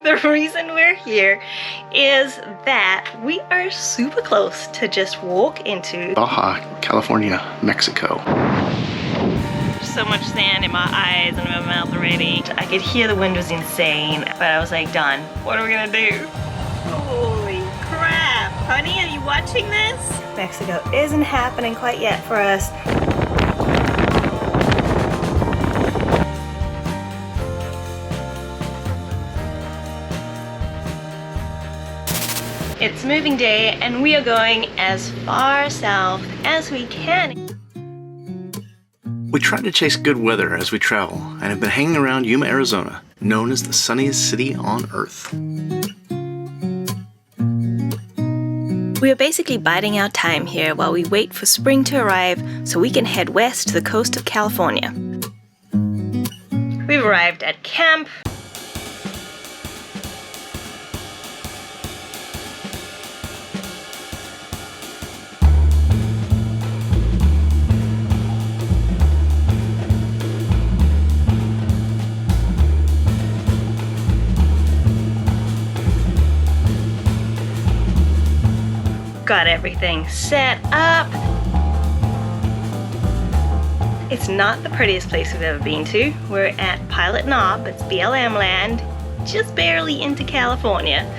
The reason we're here is that we are super close to just walk into Baja California, Mexico. So much sand in my eyes and my mouth already. I could hear the wind was insane, but I was like, done. What are we gonna do? Holy crap. Honey, are you watching this? Mexico isn't happening quite yet for us. It's moving day and we are going as far south as we can. We try to chase good weather as we travel and have been hanging around Yuma, Arizona, known as the sunniest city on Earth. We are basically biding our time here while we wait for spring to arrive so we can head west to the coast of California. We've arrived at camp. Got everything set up. It's not the prettiest place we've ever been to. We're at Pilot Knob, it's BLM land, just barely into California.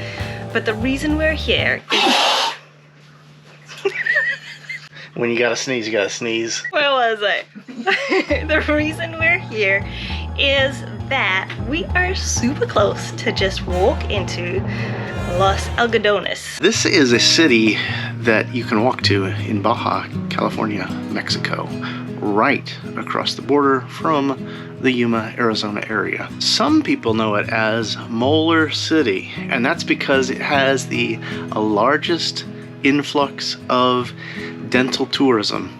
But the reason we're here is... When you gotta sneeze, you gotta sneeze. Where was I? The reason we're here is that we are super close to just walk into Los Algodones. This is a city that you can walk to in Baja California, Mexico, right across the border from the Yuma, Arizona area. Some people know it as Molar City, and that's because it has the largest influx of dental tourism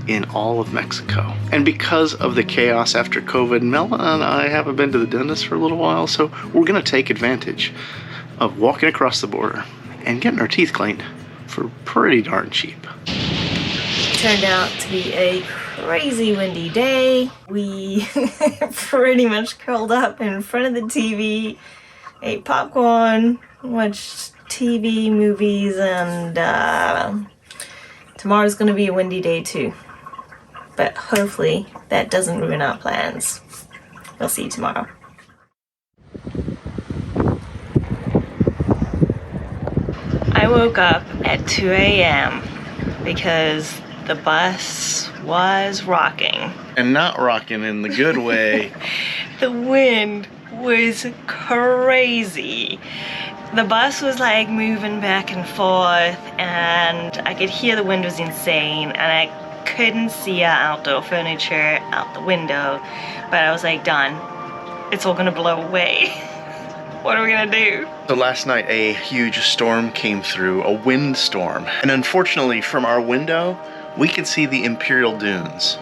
in all of Mexico. And because of the chaos after COVID, Mel and I haven't been to the dentist for a little while, so we're gonna take advantage of walking across the border and getting our teeth cleaned for pretty darn cheap. Turned out to be a crazy windy day. We pretty much curled up in front of the TV, ate popcorn, watched TV, movies, and tomorrow's gonna be a windy day too. But hopefully that doesn't ruin our plans. We'll see you tomorrow. I woke up at 2 a.m. because the bus was rocking. And not rocking in the good way. The wind was crazy. The bus was like moving back and forth and I could hear the wind was insane and I couldn't see our outdoor furniture out the window, but I was like, done. It's all gonna blow away. What are we gonna do? So last night a huge storm came through, a windstorm. And unfortunately from our window, we could see the Imperial Dunes.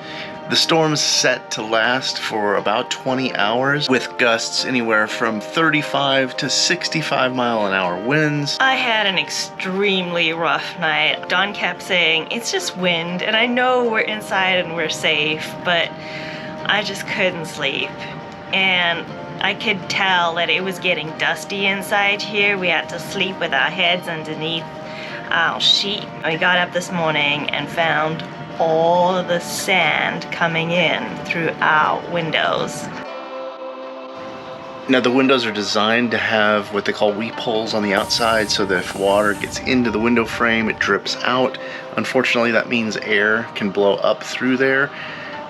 The storm's set to last for about 20 hours with gusts anywhere from 35 to 65 mile an hour winds. I had an extremely rough night. Don kept saying, it's just wind, and I know we're inside and we're safe, but I just couldn't sleep. And I could tell that it was getting dusty inside here. We had to sleep with our heads underneath our sheet. We got up this morning and found all of the sand coming in through our windows. Now the windows are designed to have what they call weep holes on the outside so that if water gets into the window frame, it drips out. Unfortunately, that means air can blow up through there,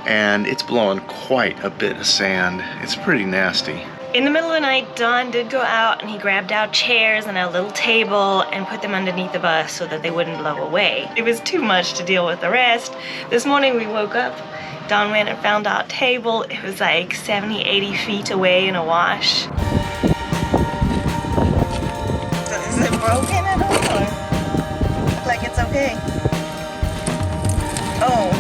and it's blowing quite a bit of sand. It's pretty nasty. In the middle of the night, Don did go out and he grabbed our chairs and our little table and put them underneath the bus so that they wouldn't blow away. It was too much to deal with the rest. This morning we woke up, Don went and found our table. It was like 70, 80 feet away in a wash. So is it broken at all? Or look like it's okay? Oh.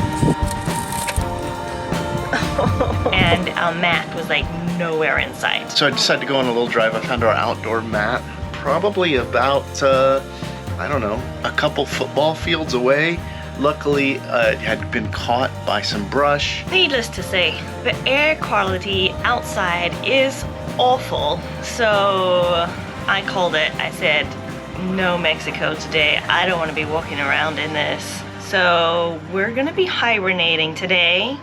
And our mat was like nowhere in sight. So I decided to go on a little drive. I found our outdoor mat, probably about, I don't know, a couple football fields away. Luckily, it had been caught by some brush. Needless to say, the air quality outside is awful. So I called it. I said, no Mexico today. I don't want to be walking around in this. So we're gonna be hibernating today,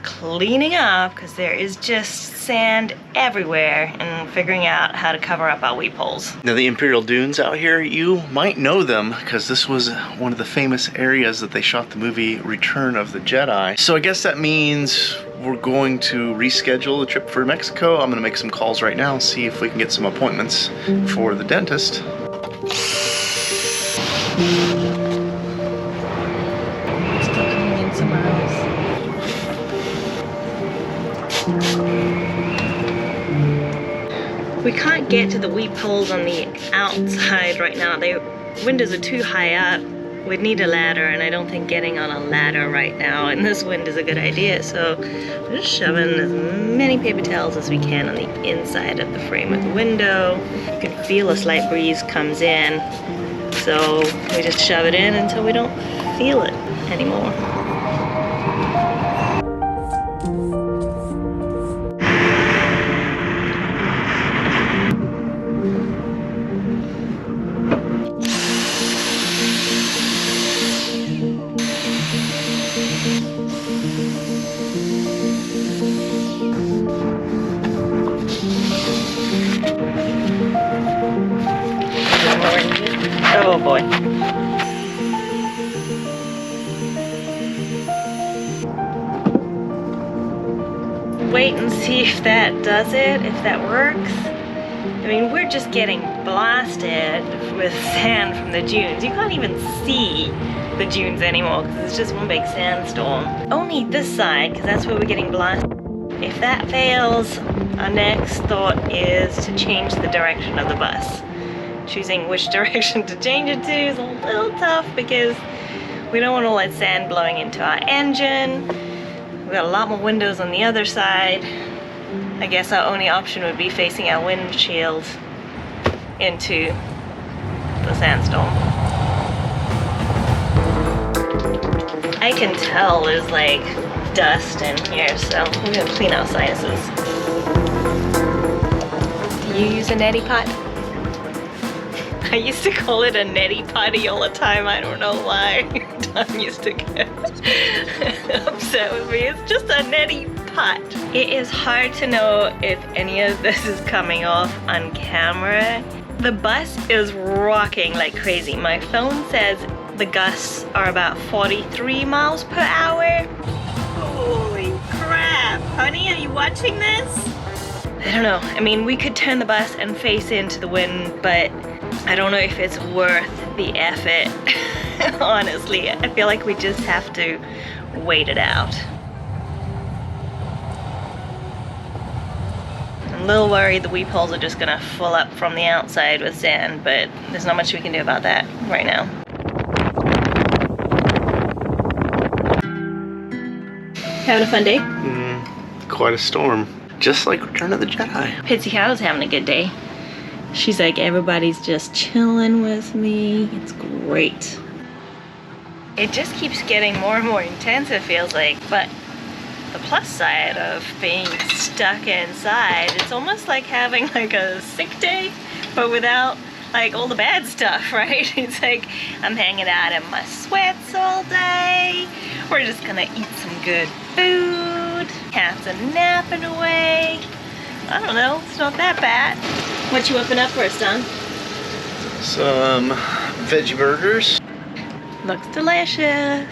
cleaning up because there is just sand everywhere, and figuring out how to cover up our weep holes. Now the Imperial Dunes out here, you might know them because this was one of the famous areas that they shot the movie Return of the Jedi. So I guess that means we're going to reschedule the trip for Mexico. I'm gonna make some calls right now and see if we can get some appointments for the dentist. We can't get to the weep holes on the outside right now. The windows are too high up. We'd need a ladder, and I don't think getting on a ladder right now in this wind is a good idea. So we're just shoving as many paper towels as we can on the inside of the frame of the window. You can feel a slight breeze comes in. So we just shove it in until we don't feel it anymore. Oh boy. Wait and see if that does it, if that works. I mean, we're just getting blasted with sand from the dunes. You can't even see the dunes anymore because it's just one big sandstorm. Only this side, because that's where we're getting blasted. If that fails, our next thought is to change the direction of the bus. Choosing which direction to change it to is a little tough because we don't want all that sand blowing into our engine. We've got a lot more windows on the other side. I guess our only option would be facing our windshield into the sandstorm. I can tell there's like dust in here, so we're gonna clean our sinuses. Do you use a neti pot? I used to call it a neti potty all the time. I don't know why. Tom used to get upset with me. It's just a neti pot. It is hard to know if any of this is coming off on camera. The bus is rocking like crazy. My phone says the gusts are about 43 miles per hour. Holy crap. Honey, are you watching this? I don't know. I mean, we could turn the bus and face into the wind, but I don't know if it's worth the effort. Honestly, I feel like we just have to wait it out. I'm a little worried the weep holes are just gonna fill up from the outside with sand, but there's not much we can do about that right now. Having a fun day? Quite a storm. Just like Return of the Jedi. Pitsy Cow's having a good day. She's like, everybody's just chilling with me. It's great. It just keeps getting more and more intense, it feels like. But the plus side of being stuck inside, it's almost like having like a sick day, but without like all the bad stuff, right? It's like I'm hanging out in my sweats all day. We're just gonna eat some good food. Cats are napping away. I don't know, it's not that bad. What you whipping up for us, Don? Some veggie burgers. Looks delicious.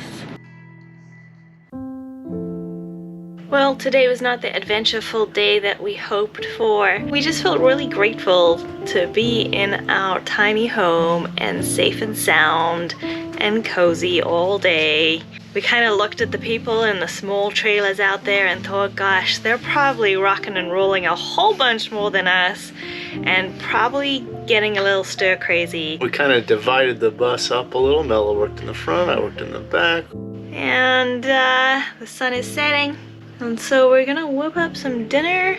Well, today was not the adventureful day that we hoped for. We just felt really grateful to be in our tiny home and safe and sound and cozy all day. We kind of looked at the people in the small trailers out there and thought, gosh, they're probably rocking and rolling a whole bunch more than us and probably getting a little stir crazy. We kind of divided the bus up a little. Mella worked in the front, I worked in the back. And the sun is setting. And so we're gonna whip up some dinner,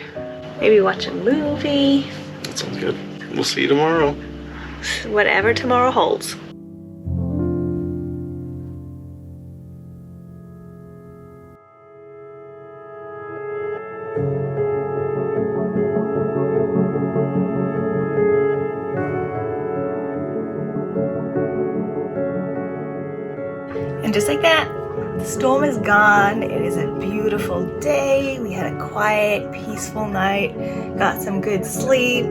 maybe watch a movie. That sounds good. We'll see you tomorrow. Whatever tomorrow holds. just like that, the storm is gone. It is a beautiful day. We had a quiet, peaceful night. Got some good sleep.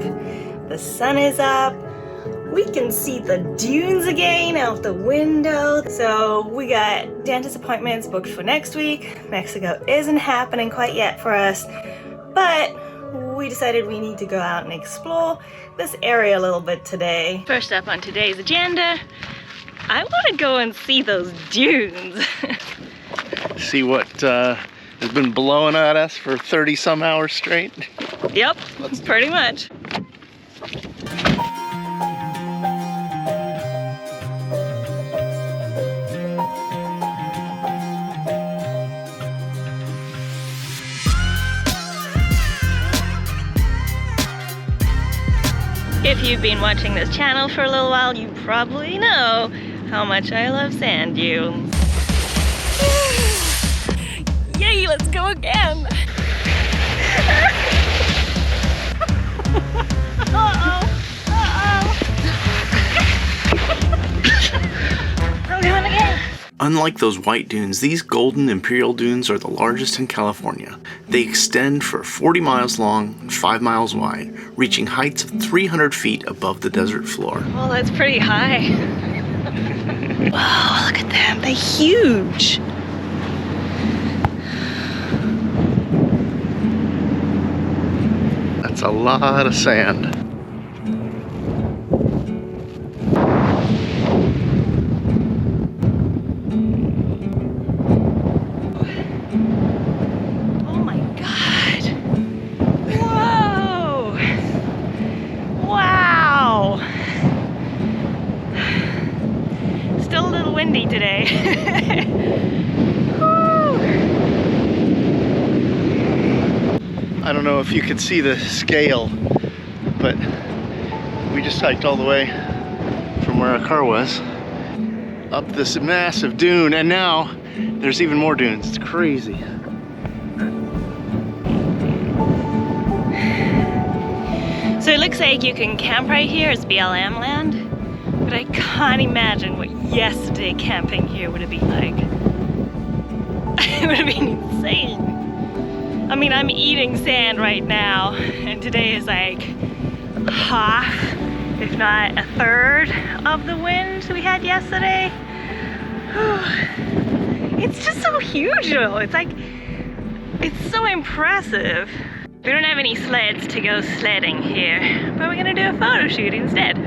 The sun is up. We can see the dunes again out the window. So we got dentist appointments booked for next week. Mexico isn't happening quite yet for us, but we decided we need to go out and explore this area a little bit today. First up on today's agenda, I want to go and see those dunes. See what has been blowing at us for 30 some hours straight? Yep, pretty much. If you've been watching this channel for a little while, you probably know how much I love sand dunes. Yay, let's go again! I'm going again! Unlike those white dunes, these golden imperial dunes are the largest in California. They extend for 40 miles long and 5 miles wide, reaching heights of 300 feet above the desert floor. Well, that's pretty high. Wow, look at them, they're huge. That's a lot of sand. Today. I don't know if you could see the scale, but we just hiked all the way from where our car was up this massive dune, and now there's even more dunes. It's crazy. So it looks like you can camp right here. It's BLM land. But I can't imagine what yesterday camping here would have been like. It would have been insane. I mean, I'm eating sand right now, and today is like half, if not a third, of the wind we had yesterday. It's just so huge though. It's like, it's so impressive. We don't have any sleds to go sledding here, but we're gonna do a photo shoot instead.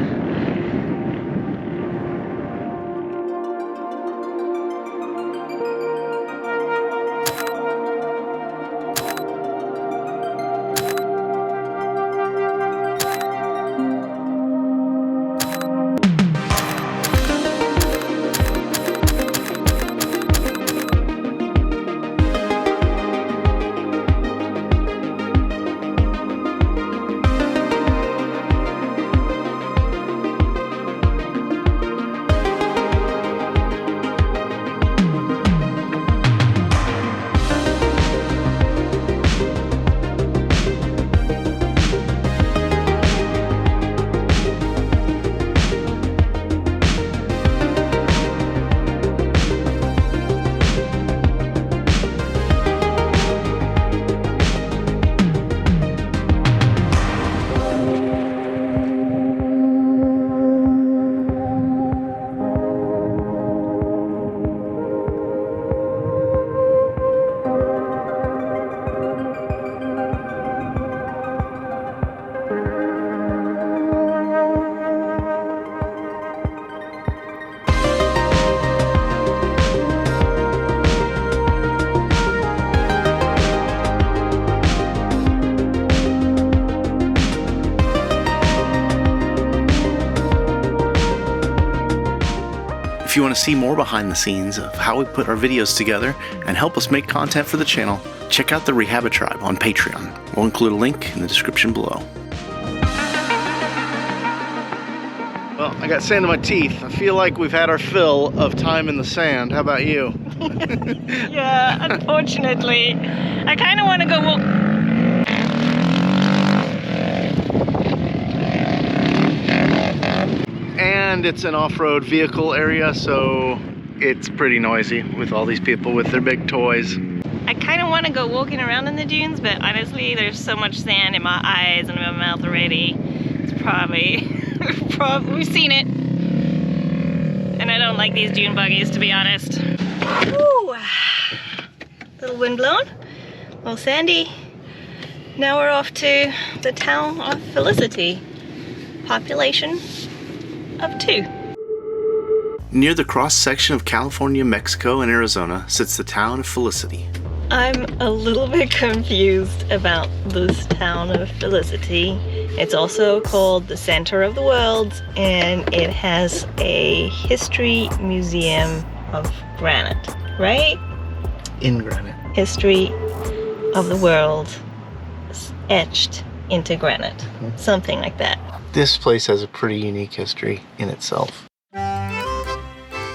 If you want to see more behind the scenes of how we put our videos together and help us make content for the channel, check out the Rehab Tribe on Patreon. We'll include a link in the description below. Well, I got sand in my teeth. I feel like we've had our fill of time in the sand. How about you? Yeah, unfortunately. I kind of want to go... And it's an off-road vehicle area, so it's pretty noisy with all these people with their big toys. I kind of want to go walking around in the dunes, but honestly, there's so much sand in my eyes and in my mouth already. It's probably, we've seen it. And I don't like these dune buggies, to be honest. Woo! Little wind blown, little sandy. Now we're off to the town of Felicity. Population of 2. Near the cross-section of California, Mexico, and Arizona sits the town of Felicity. I'm a little bit confused about this town of Felicity. It's also called the center of the world, and it has a history museum of granite, right? In granite. History of the world etched into granite, something like that. This place has a pretty unique history in itself.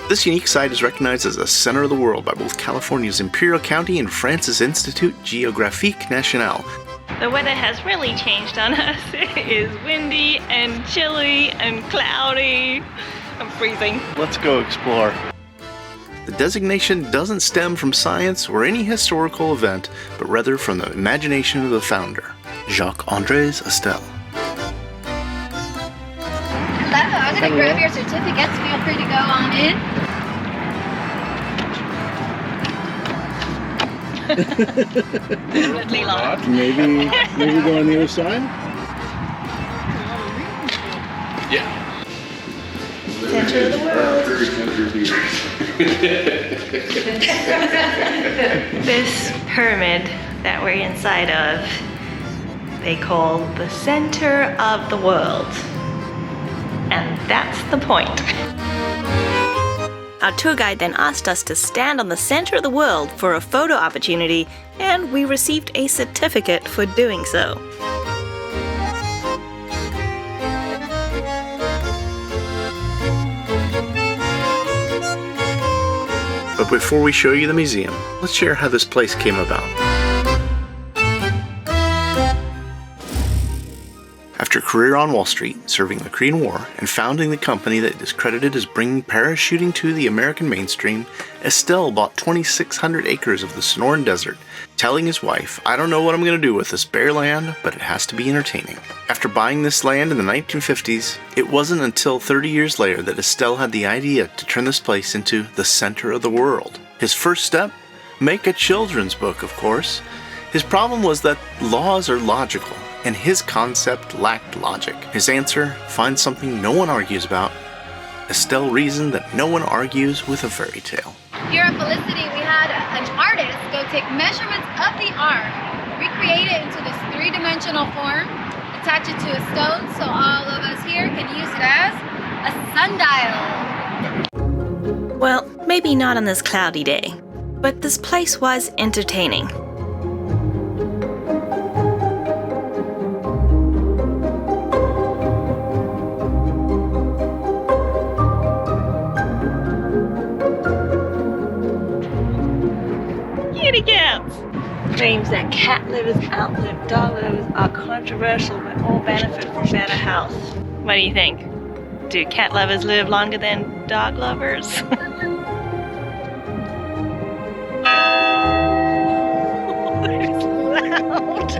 This unique site is recognized as the center of the world by both California's Imperial County and France's Institut Géographique National. The weather has really changed on us. It is windy and chilly and cloudy. I'm freezing. Let's go explore. The designation doesn't stem from science or any historical event, but rather from the imagination of the founder, Jacques-André Estelle. Hello, I'm going to grab your certificates. Feel free to go on in. Definitely long. Maybe go on the other side? Yeah. Center of the world. This pyramid that we're inside of, they call the center of the world. And that's the point. Our tour guide then asked us to stand on the center of the world for a photo opportunity, and we received a certificate for doing so. But before we show you the museum, let's share how this place came about. After a career on Wall Street, serving the Korean War, and founding the company that is credited as bringing parachuting to the American mainstream, Estelle bought 2,600 acres of the Sonoran Desert, telling his wife, "I don't know what I'm going to do with this bare land, but it has to be entertaining." After buying this land in the 1950s, it wasn't until 30 years later that Estelle had the idea to turn this place into the center of the world. His first step? Make a children's book, of course. His problem was that laws are logical, and his concept lacked logic. His answer, find something no one argues about. Estelle reasoned that no one argues with a fairy tale. Here at Felicity, we had an artist go take measurements of the arm, recreate it into this 3-dimensional form, attach it to a stone so all of us here can use it as a sundial. Well, maybe not on this cloudy day, but this place was entertaining. Kitty cats! Claims that cat livers outlive dog livers are controversial but all benefit from better health. What do you think? Do cat lovers live longer than dog lovers? It's loud.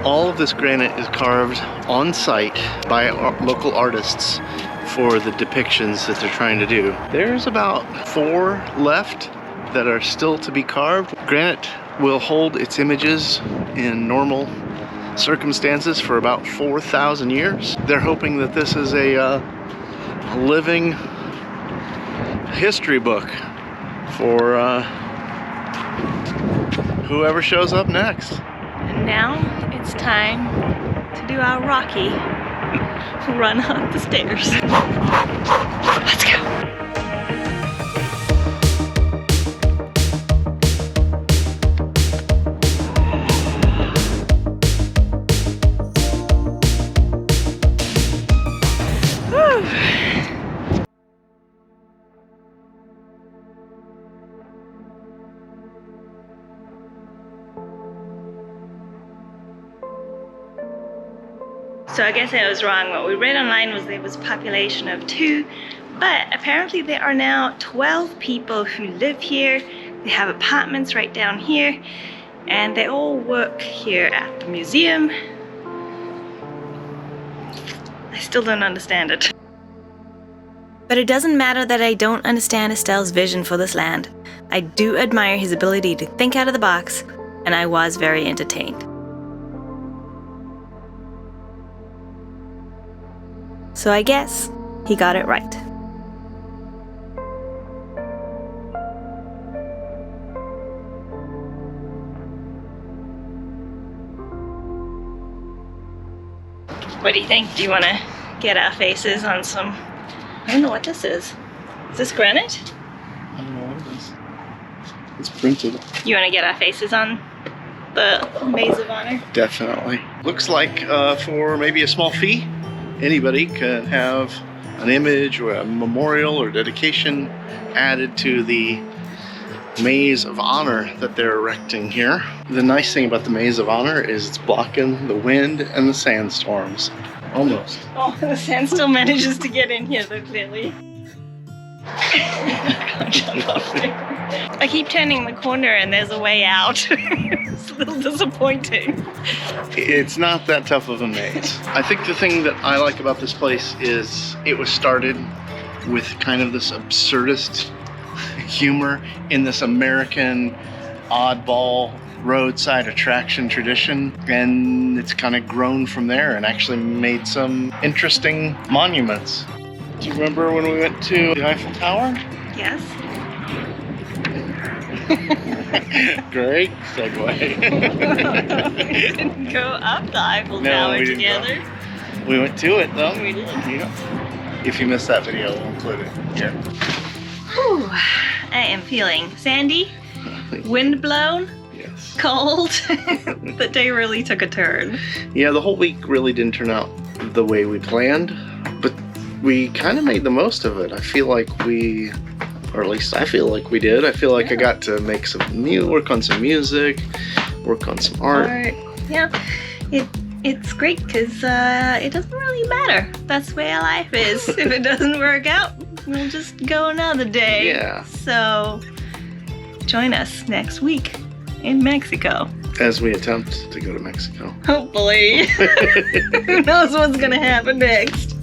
All of this granite is carved on site by local artists for the depictions that they're trying to do. There's about 4 left that are still to be carved. Granite will hold its images in normal circumstances for about 4,000 years. They're hoping that this is a living history book for whoever shows up next. And now it's time to do our Rocky run up the stairs. Let's go. So I guess I was wrong. What we read online was there was a population of 2, but apparently there are now 12 people who live here. They have apartments right down here, and they all work here at the museum. I still don't understand it. But it doesn't matter that I don't understand Estelle's vision for this land. I do admire his ability to think out of the box, and I was very entertained. So I guess he got it right. What do you think? Do you want to get our faces on some... I don't know what this is. Is this granite? I don't know what it is. It's printed. You want to get our faces on the Maze of Honor? Definitely. Looks like for maybe a small fee, anybody can have an image or a memorial or dedication added to the Maze of Honor that they're erecting here. The nice thing about the Maze of Honor is it's blocking the wind and the sandstorms. Almost. Oh, the sand still manages to get in here though, clearly. I keep turning the corner and there's a way out. It's a little disappointing. It's not that tough of a maze. I think the thing that I like about this place is it was started with kind of this absurdist humor in this American oddball roadside attraction tradition, and it's kind of grown from there and actually made some interesting monuments. Do you remember when we went to the Eiffel Tower? Yes. Great segue. We didn't go up the Eiffel Tower together. We went to it though. We did. Yeah. If you missed that video, we'll include it here. Whew. I am feeling sandy, wind blown, Yes. cold. The day really took a turn. Yeah, the whole week really didn't turn out the way we planned, but we kind of made the most of it. I feel like we, or at least I feel like we did. I feel like I got to make work on some music, work on some art. Yeah, it's great because it doesn't really matter. That's the way our life is. If it doesn't work out, we'll just go another day. Yeah. So join us next week in Mexico. As we attempt to go to Mexico. Hopefully. Who knows what's gonna happen next?